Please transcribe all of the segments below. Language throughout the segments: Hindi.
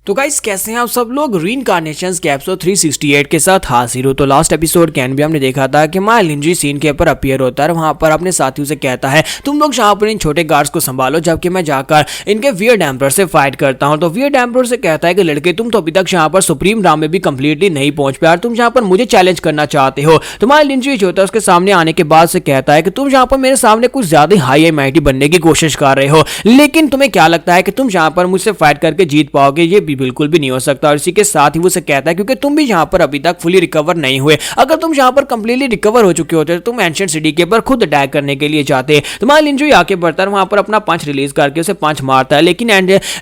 तो गाइस कैसे हैं आप सब लोग। रीइंकार्नेशंस के एपिसोड 368 के साथ हाजिर हो। तो लास्ट एपिसोड के एंड भी हमने देखा था कि मा लिंजी सीन के ऊपर अपीयर होता है और वहां पर अपने साथियों से कहता है तुम लोग यहाँ पर इन छोटे गार्ड्स को संभालो जबकि मैं जाकर इनके वियर्ड एम्परर से फाइट करता हूँ। तो वियर्ड एम्परर से कहता है कि लड़के तुम तो अभी तक यहाँ पर सुप्रीम राम में भी कंप्लीटली नहीं पहुंच पाए, तुम यहाँ पर मुझे चैलेंज करना चाहते हो। तो मा लिंजी जो होता है उसके सामने आने के बाद से कहता है कि तुम यहाँ पर मेरे सामने कुछ ज्यादा हाई माइटी बनने की कोशिश कर रहे हो, लेकिन तुम्हें क्या लगता है कि तुम यहाँ पर मुझसे फाइट करके जीत पाओगे? ये भी बिल्कुल भी नहीं हो सकता। और इसी के साथ ही वो से कहता है क्योंकि तुम भी यहाँ पर अभी तक फुली रिकवर नहीं हुए, अगर तुम यहाँ पर कंप्लीटली रिकवर हो चुके होते तो तुम एंशिएंट सिटी के ऊपर खुद अटैक करने के लिए जाते। तो मा लिंजी आके बढ़ता है वहां पर अपना पंच रिलीज करके उसे पंच मारता है, लेकिन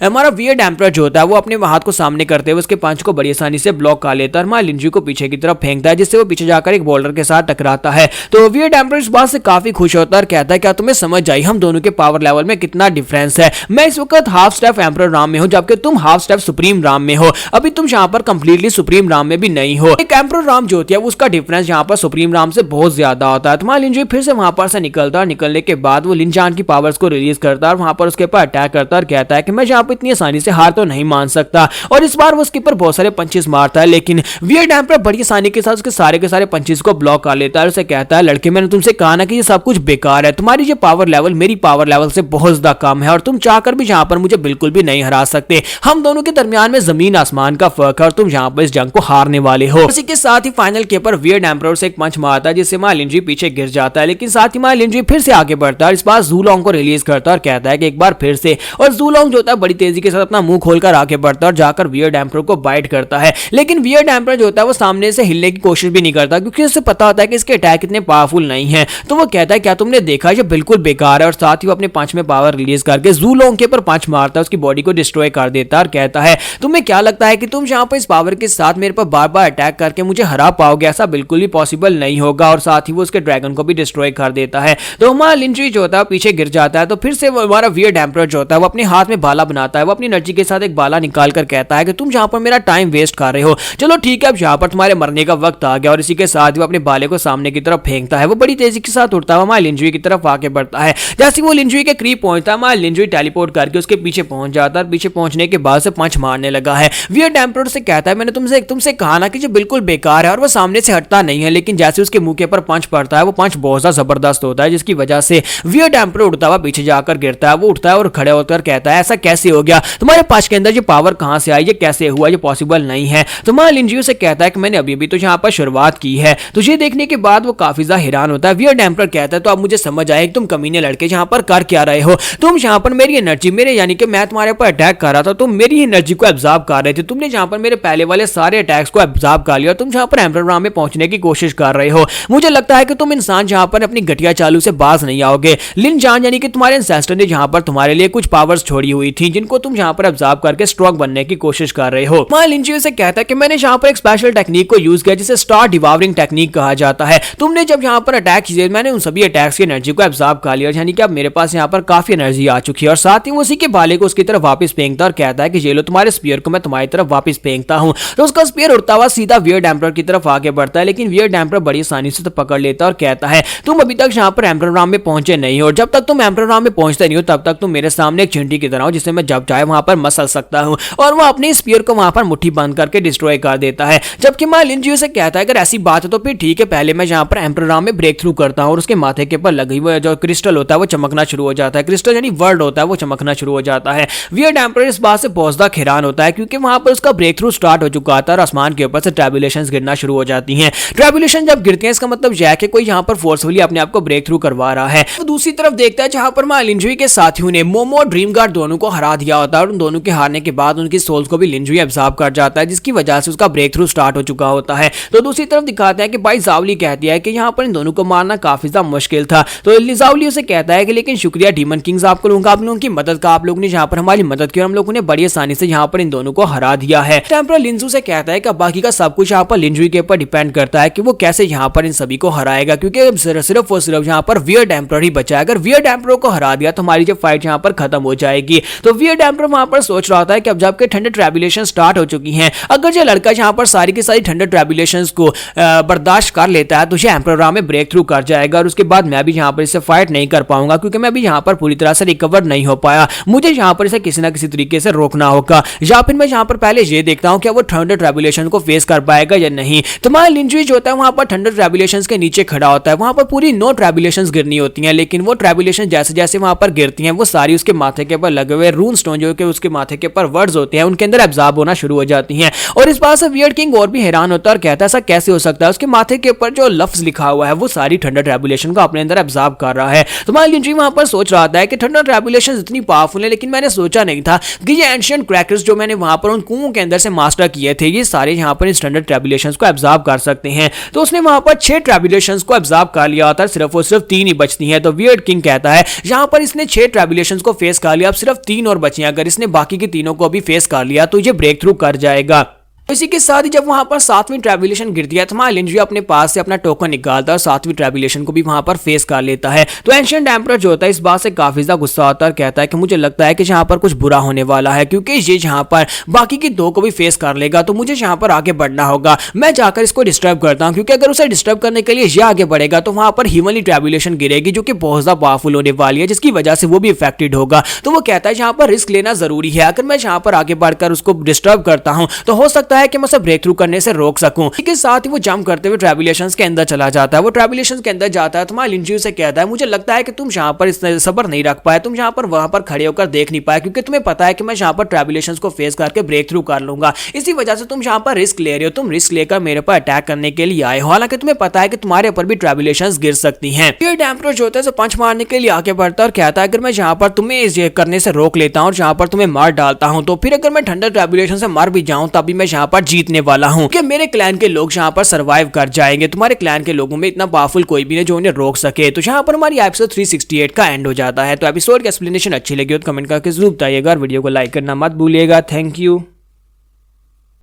हमारा वियर्ड एम्परर जो होता है वो अपने हाथ को सामने करते हुए उसके पंच को बड़ी आसानी से ब्लॉक कर लेता है और मा लिंजी को पीछे की तरफ फेंकता है, जिससे वो पीछे जाकर एक बोल्डर के साथ टकराता है। तो वियर्ड एम्परर इस बात से काफी खुश होता है और कहता है क्या तुम्हें समझ आई हम दोनों के पावर लेवल में कितना डिफरेंस है। मैं इस वक्त हाफ स्टेप एम्परर राम में हूं जबकि तुम हाफ स्टेप सुप्रीम राम में हो, अभी तुम यहाँ पर कंप्लीटली सुप्रीम राम में भी नहीं हो। एक एम्परर राम जो होती है उसका डिफरेंस यहाँ पर सुप्रीम राम से बहुत ज्यादा होता है। तो मा लिंजी फिर से वहां पर से निकलता है, निकलने के बाद वो लिनजान की पावर्स को रिलीज करता है और वहां पर उसके ऊपर अटैक करता है और कहता है कि मैं यहाँ पर इतनी आसानी से हार तो नहीं मान सकता। और इस बार वो उसके ऊपर बहुत सारे पंचेस मारता है, लेकिन वियर्ड एम्परर बड़ी आसानी के साथ उसके सारे के सारे पंचेस को ब्लॉक कर लेता है और उसे कहता है लड़के मैंने तुमसे कहा ना कि ये सब कुछ बेकार है, तुम्हारी ये पावर लेवल मेरी पावर लेवल से बहुत ज्यादा कम है और तुम चाहकर भी यहाँ पर मुझे बिल्कुल भी नहीं हरा सकते। हम दोनों के दरमियान में जमीन आसमान का फर्क है और तुम यहाँ पर इस जंग को हारने वाले हो। इसी के साथ ही फाइनल के ऊपर वियर्ड एम्परर से एक पंच मारता है जिससे मा लिंजी पीछे गिर जाता है, लेकिन साथ ही मा लिंजी फिर से आगे बढ़ता है, इस बार ज़ूलोंग को रिलीज करता है और कहता है कि एक बार फिर से, और ज़ूलोंग जो होता है बड़ी तेजी के साथ अपना मुंह खोलकर आगे बढ़ता है और जाकर वियर्ड एम्परर को बाइट करता है। लेकिन वियर्ड एम्परर जो होता है वो सामने से हिलने की कोशिश भी नहीं करता क्योंकि उसे पता होता है कि इसके अटैक इतने पावरफुल नहीं है। तो वो कहता है क्या तुमने देखा ये बिल्कुल बेकार है, और साथ ही वो अपने पंच में पावर रिलीज करके ज़ूलोंग के ऊपर पंच मारता है, उसकी बॉडी को डिस्ट्रॉय कर देता है और कहता है तुम्हें क्या लगता है कि तुम यहाँ पर इस पावर के साथ मेरे पर बार बार अटैक करके मुझे हरा पाओगे? ऐसा बिल्कुल भी पॉसिबल नहीं होगा। और साथ ही वो उसके ड्रैगन को भी डिस्ट्रॉय कर देता है। तो हमारा लिंजी जो होता है पीछे गिर जाता है। तो फिर से हमारा वियर्ड एम्परर जो होता है वो अपने हाथ में भाला बनाता है, वो अपनी एनर्जी के साथ एक भाला निकाल कर कहता है कि तुम यहाँ पर मेरा टाइम वेस्ट कर रहे हो, चलो ठीक है अब यहाँ पर तुम्हारे मरने का वक्त आ गया। और इसी के साथ वो अपने भाले को सामने की तरफ फेंकता है, वो बड़ी तेजी के साथ उड़ता हुआ हमारे लिंजी की तरफ आके बढ़ता है। जैसे वो लिंजी के करीब पहुंचता है हमारा लिंजी टेलीपोर्ट करके उसके पीछे पहुंच जाता है, पीछे पहुंचने के बाद से पंच मारने लगा है। वियर्ड एम्परर से कहता है मैंने तुमसे कहा ना कि जो बिल्कुल बेकार है, और वो सामने से हटता नहीं है, लेकिन जैसे उसके मुंह के ऊपर पंच पड़ता है वो पंच बहुत ज्यादा जबरदस्त होता है, जिसकी वजह से वियर्ड एम्परर उड़ता हुआ पीछे जाकर गिरता है। वो उठता है और खड़े होकर कहता है ऐसा कैसे हो गया, तुम्हारे पंच के अंदर ये पावर कहां से आई, ये कैसे हुआ, ये पॉसिबल नहीं है। तो मा लिंजी से कहता है कि मैंने अभी तो यहाँ पर शुरुआत की है। तो ये देखने के बाद वो काफी ज्यादा हैरान होता है। वियर्ड एम्परर कहता है तो अब मुझे समझ आया कि तुम कमीने लड़के यहाँ पर कर क्या रहे हो, तुम यहाँ पर मेरी एनर्जी मेरे यानी कि मैं तुम्हारे ऊपर अटैक कर रहा था, तुम मेरी एनर्जी को एब्जॉर्ब कर रहे थे, तुमने यहाँ पर मेरे पहले वाले सारे अटैक्स को एब्जॉर्ब कर लिया, तुम यहाँ पर एम्परर राम में पहुंचने की कोशिश कर रहे हो। मुझे लगता है कि तुम इंसान जहां पर अपनी घटिया चालू से बाज नहीं आओगे। लिनजान यानी कि तुम्हारे एंसेस्टर ने जहां पर तुम्हारे लिए कुछ पावर्स छोड़ी हुई थी जिनको तुम यहां पर एब्जॉर्ब करके स्ट्रॉन्ग बनने की कोशिश कर रहे हो। मा लिंजी से कहता है कि मैंने यहां पर एक स्पेशल टेक्निक को यूज किया जिसे स्टार डिवावरिंग टेक्निक कहा जाता है। तुमने जब यहां पर अटैक किए मैंने उन सभी अटैक्स की एनर्जी को एब्जॉर्ब कर लिया, यानी कि अब मेरे पास यहां पर काफी एनर्जी आ चुकी है। और साथ ही वो उसी के भाले को उसकी तरफ वापस फेंकता और कहता है कि ये लो तुम्हारे स्पीयर को मैं तुम्हारी तरफ वापस फेंकता हूं। तो उसका स्पीयर उड़ता हुआ सीधा वियर्ड एम्परर की तरफ आगे बढ़ता है, लेकिन वियर्ड एम्परर बड़ी आसानी से तो पकड़ लेता है और कहता है तुम अभी तक यहाँ पर एम्परर राम में पहुंचे नहीं हो, जब तक तुम एम्परर राम में पहुंचते नहीं हो तब तक तुम मेरे सामने एक चिंटी की तरह हो जिसे मैं जब चाहे वहां पर मसल सकता हूं। और वो अपने स्पीयर को वहां पर मुट्ठी बंद करके डिस्ट्रॉय कर देता है। जबकि मा लिंजी से कहता है अगर ऐसी बात है तो फिर ठीक है, पहले मैं यहाँ पर एम्परर राम में ब्रेक थ्रू करता हूँ। और उसके माथे के ऊपर लगी हुई जो क्रिस्टल होता है वो चमकना शुरू हो जाता है, क्रिस्टल यानी वर्ल्ड होता है वो चमकना शुरू हो जाता है। वियर्ड एम्परर इस बात से बहुत ज्यादा हैरान होता है क्योंकि वहां पर उसका ब्रेक थ्रू स्टार्ट हो चुका था और आसमान के ऊपर से ट्रैबुलेशंस गिरना शुरू हो जाती हैं। ट्रैबुलेशन जब गिरती हैं इसका मतलब यह है कि कोई यहाँ पर फोर्सफुली अपने आप को ब्रेक थ्रू करवा रहा है। तो दूसरी तरफ देखता है जहां पर मा लिंजी के साथियों ने मोमो और ड्रीम गार्ड दोनों को हरा दिया होता है और उन दोनों के हारने के बाद उनकी सोल्स को भी लिंजी एब्जॉर्ब कर जाता है, जिसकी वजह से उसका ब्रेक थ्रू स्टार्ट हो चुका होता है। तो दूसरी तरफ दिखाते हैं कि भाई जावली कहती है कि यहाँ पर इन दोनों को मारना काफी ज्यादा मुश्किल था। तो जावली उसे कहता है कि लेकिन शुक्रिया डीमन किंग्स आप लोगों की मदद का, आप लोगों ने यहाँ पर हमारी मदद की और हम लोगों ने बड़ी आसानी से यहाँ पर इन दोनों को हरा दिया है। एम्परर लिंजू से कहता है कि बाकी का सब कुछ यहाँ पर लिंजू के ऊपर डिपेंड करता है कि वो कैसे यहाँ पर इन सभी को हराएगा, क्योंकि सिर्फ और सिर्फ यहाँ पर वियर्ड एम्परर ही बचा है। अगर वियर्ड एम्परर को हरा दिया तो हमारी जो फाइट यहाँ पर खत्म हो जाएगी। तो वियर्ड एम्परर वहां पर सोच रहा था कि अब जबकि ठंडे ट्रैबुलेशन स्टार्ट हो चुकी हैं, अगर ये लड़का यहाँ पर सारी की सारी ठंडे ट्रैबुलेशंस को बर्दाश्त कर लेता है तो ये एम्परर राम में ब्रेक थ्रू कर जाएगा और उसके बाद मैं भी यहाँ पर इससे फाइट नहीं कर पाऊंगा क्योंकि मैं भी यहाँ पर पूरी तरह से रिकवर नहीं हो पाया। मुझे यहाँ पर इसे किसी ना किसी तरीके से रोकना होगा। या फिर मैं यहाँ पर पहले ये देखता हूँ क्या वो थंडर ट्रैबुलेशन को फेस कर पाएगा या नहीं। तो माय लिंजुई जो होता है वहां पर थंडर ट्रैबुलेशंस के नीचे खड़ा होता है, वहां पर पूरी 9 ट्रैबुलेशंस गिरनी होती हैं, लेकिन वो ट्रैबुलेशन जैसे जैसे वहां पर गिरती हैं वो सारी उसके माथे के ऊपर लगे हुए रून स्टोन जो कि उसके माथे के ऊपर वर्ड्स होते हैं उनके अंदर एब्जॉर्ब होना शुरू हो जाती हैं। और इस बात से वियर्ड किंग और भी हैरान होता है और कहता है ऐसा कैसे हो सकता है, उसके माथे के ऊपर जो लफ्ज लिखा हुआ है वो सारी थंडर ट्रैबुलेशन को अपने अंदर एब्जॉर्ब कर रहा है। तो माय लिंजुई वहां पर सोच रहा था कि थंडर ट्रैबुलेशन इतनी पावरफुल है, लेकिन मैंने सोचा नहीं था कि ये एंशिएंट क्रैकर्स जो मैंने वहां पर उन कुओं के अंदर से मास्टर किए थे ये सारे यहाँ पर इस थंडर ट्रैबुलेशंस को एब्जॉर्ब कर सकते हैं। तो उसने वहां पर 6 ट्रैबुलेशंस को एब्जॉर्ब कर लिया होता है, सिर्फ और सिर्फ 3 ही बचती हैं। तो वियर्ड किंग कहता है यहाँ पर इसने 6 ट्रैबुलेशंस को फेस कर लिया, अब सिर्फ 3 और बची हैं, अगर इसने बाकी की तीनों को भी फेस कर लिया तो ये ब्रेक थ्रू कर जाएगा। इसी के साथ ही जब वहां पर 7वीं ट्रैबुलेशन गिरती है तो माय लिंजुई अपने पास से अपना टोकन निकालता है और 7वीं ट्रैबुलेशन को भी वहां पर फेस कर लेता है। तो एंशिएंट एम्परर जो होता है इस बात से काफी ज्यादा गुस्सा होता है और कहता है कि मुझे लगता है कि यहाँ पर कुछ बुरा होने वाला है, क्योंकि ये यहाँ पर बाकी की 2 को भी फेस कर लेगा तो मुझे यहाँ पर आगे बढ़ना होगा। मैं जाकर इसको डिस्टर्ब करता हूँ, क्योंकि अगर उसे डिस्टर्ब करने के लिए ये आगे बढ़ेगा तो वहां पर ह्यूमनली ट्रैबुलेशन गिरेगी जो कि बहुत ज्यादा पावरफुल होने वाली है, जिसकी वजह से वो भी इफेक्टेड होगा। तो वो कहता है यहाँ पर रिस्क लेना जरूरी है, अगर मैं यहाँ पर आगे बढ़कर उसको डिस्टर्ब करता हूँ तो हो सकता है कि मैं उसे ब्रेक थ्रू करने से रोक सकूं। इसके साथ ही वो जंप करते हुए ट्रैबुलेशंस के अंदर चला जाता है। वो ट्रैबुलेशंस के अंदर जाता है तो माय लिंजुई से कहता है मुझे लगता है कि तुम यहाँ पर इतना सब्र नहीं रख पाए, तुम यहाँ पर वहां पर खड़े होकर देख नहीं पाए, क्योंकि तुम्हें पता है कि मैं यहाँ पर ट्रैबुलेशंस को फेस करके ब्रेक थ्रू कर लूंगा, इसी वजह से तुम यहाँ पर रिस्क ले रहे हो, तुम रिस्क लेकर मेरे पर अटैक करने के लिए आए हो, हालांकि तुम्हें पता है कि तुम्हारे ऊपर भी ट्रैबुलेशंस गिर सकती हैं। वियर्ड एम्परर जो होता है पंच मारने के लिए आगे बढ़ता है और कहता है अगर मैं यहाँ पर तुम्हें ये करने से रोक लेता हूँ और यहाँ पर तुम्हें मार डालता हूँ तो फिर अगर मैं थंडर ट्रैबुलेशन से मर भी जाऊं तभी मैं यहाँ पर जीतने वाला हूँ, कि मेरे क्लैन के लोग यहाँ पर सर्वाइव कर जाएंगे, तुम्हारे क्लैन के लोगों में इतना पावरफुल कोई भी नहीं जो उन्हें रोक सके। तो यहाँ पर हमारी एपिसोड 368 का एंड हो जाता है। तो एपिसोड की एक्सप्लेनेशन अच्छी लगी हो तो कमेंट करके जरूर बताइएगा और वीडियो को लाइक करना मत भूलिएगा। Thank you.